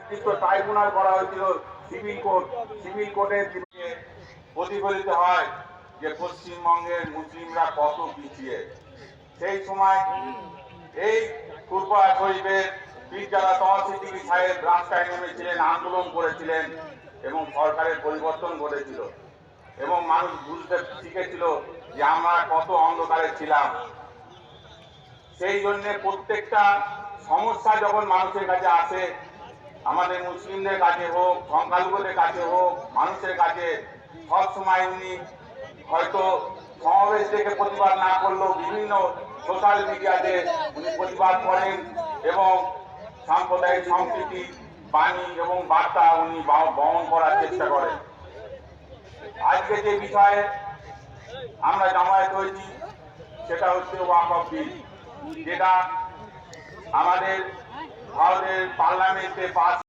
নির্দিষ্ট ট্রাইব্যুনাল করা হয়েছিল, সিভিল কোর্টের দিকে প্রতিফলিত হয় যে পশ্চিমবঙ্গের মুসলিমরা কত পিছিয়ে। সেই সময় এই ফুরফুরা শরীফের পীরজাদা তহসিদ্দিকী সাহেব রাস্তায় নেমেছিলেন, আন্দোলন করেছিলেন এবং সরকারের পরিবর্তন ঘটেছিল এবং মানুষ বুঝতে শিখেছিল যে আমরা কত অন্ধকারে ছিলাম। সেই জন্য প্রত্যেকটা সমস্যা যখন মানুষের কাছে আসে, আমাদের মুসলিমদের কাছে হোক, সংখ্যালঘুদের কাছে হোক, মানুষের কাছে সবসময় উনি হয়তো সমাবেশ থেকে প্রতিবাদ না করলেও বিভিন্ন সোশ্যাল মিডিয়াতে উনি প্রতিবাদ করেন এবং সাম্প্রদায়িক সম্প্রীতি বাণী এবং বার্তা উনি বহন করার চেষ্টা করেন। আজকে যে বিষয়ে আমরা জামায়াত হয়েছি সেটা হচ্ছে ওয়াকফ বিল, যেটা আমাদের ভারতের পার্লামেন্টে পাস